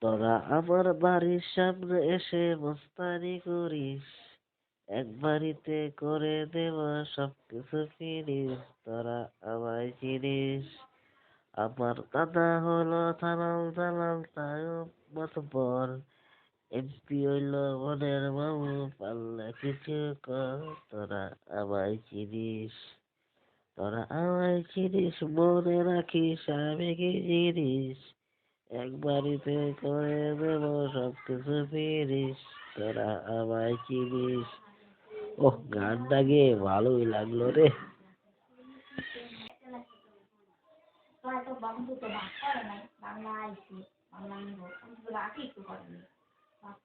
তোরা আমার বাড়ির সামনে এসে মস্তানি করিস, এক বাড়িতে করে দেব সবকিছু ফিরিস। তোরা আমায় চিনিস, আমার দাদা হলো থানাল দালাল তাও মাতব্বর, এমপি হইল মনের মামু, পাল্লা কিছু কর। তোরা আমায় চিনিস, তোরা আমায় চিনিস, মনে রাখিস আমি কি জিনিস, এক বাড়িতে করে দেব সবকিছু ফিরিস। তোরা আমায় চিনিস। ওহ, গানটা গেয়ে ভালোই লাগলো রে।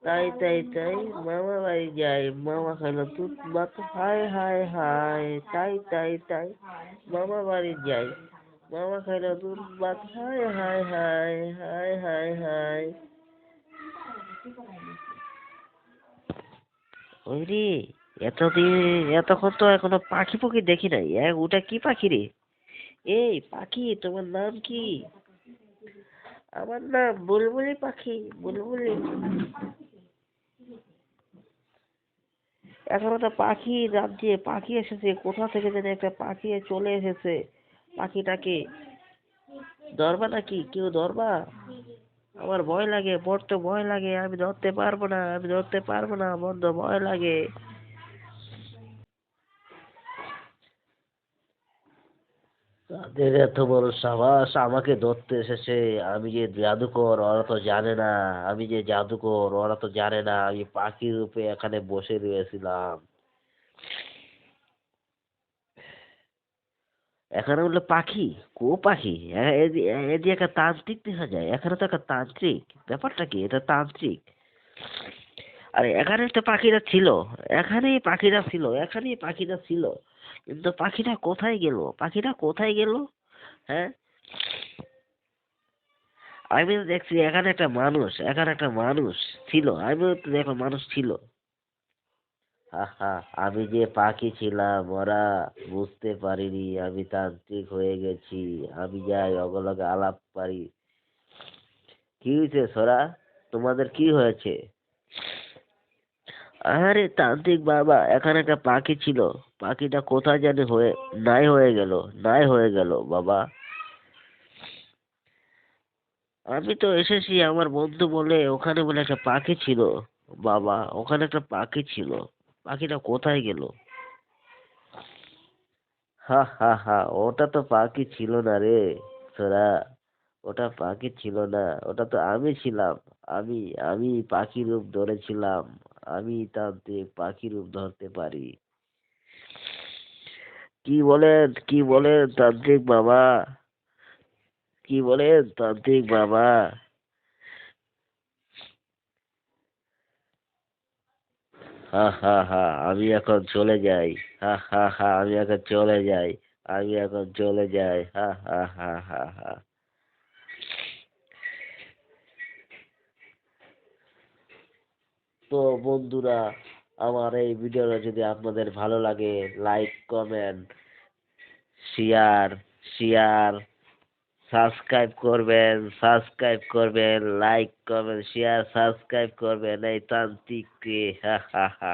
তাই তাই তাই মামা বাড়ি যাই, মামা খাইলো দুধ ভাত, হায় হায় হায়। তাই তাই তাই মামা বাড়ি যাই, মামা খাইলো দুধ ভাত, হায় হায় হায় হায় হায় হায়। ওই রে, এতদিন এতক্ষণ তো এখনো পাখি পুখি দেখি নাই। ওটা কি পাখি রে? এই পাখি, তোমার নাম কি? আমার নাম বুলবুলি পাখি, বুলবুলি। এখন একটা পাখি রাজ্যে পাখি এসেছে, কোথা থেকে যেন একটা পাখি চলে এসেছে। পাখিটাকে ধরবা নাকি? কেউ ধরবা? আমার ভয় লাগে, বড্ড ভয় লাগে। আমি ধরতে পারবো না, আমি ধরতে পারবো না, বড্ড ভয় লাগে। তাদের এত বড় সাহস, আমাকে ধরতে এসেছে। আমি যে জাদুকর ওরা তো জানে না, আমি যে জাদুকর ওরা তো জানে না। আমি পাখি রূপে এখানে বসে রয়েছিলাম। এখানে বললো পাখি, পাখি? এদিকে একটা তান্ত্রিক দেখা যায়, এখানে তো একটা তান্ত্রিক। ব্যাপারটা কি? এটা তান্ত্রিক। আরে এখানে একটা পাখিটা ছিল, এখানেই পাখিটা ছিল, কিন্তু পাখিটা কোথায় গেল? পাখিটা কোথায় গেল? হ্যাঁ, আমি তো দেখছি এখানে একটা মানুষ ছিল। আমিও তো দেখো মানুষ ছিল। হা হা, আমি যে পাখি ছিলাম ওরা বুঝতে পারিনি আমি তান্ত্রিক হয়ে গেছি। আমি যাই অগলগে আলাপ পারি। কি হয়েছে সোরা, তোমাদের কি হয়েছে? আরে তান্ত্রিক বাবা, এখানে একটা পাখি ছিল, পাখিটা কোথায় জানি নাই হয়ে গেল বাবা। আমি তো এসেছি, আমার বন্ধু বলে ওখানে বলে একটা পাখি ছিল। বাবা, ওখানে একটা পাখি ছিল, পাখিটা কোথায় গেল? হা হা হা, ওটা তো পাখি ছিল না রে সোরা, ওটা পাখি ছিল না, ওটা তো আমি ছিলাম। আমি আমি পাখি রূপ ধরেছিলাম। আমি তান্ত্রিক, পাখি রূপ ধরতে পারি। কি বলেন তান্ত্রিক বাবা? কি বলেন তান্ত্রিক বাবা? হা হা হা, আমি এখন চলে যাই। হা হা হা, আমি এখন চলে যাই। আমি এখন চলে যাই। হা হা হা হা হা। তো বন্ধুরা, আমার এই ভিডিওটা যদি আপনাদের ভালো লাগে, like, comment, share share subscribe করবেন, লাইক, কমেন্ট, শেয়ার, সাবস্ক্রাইব করবেন এই তান্ত্রিককে। হা হা হা।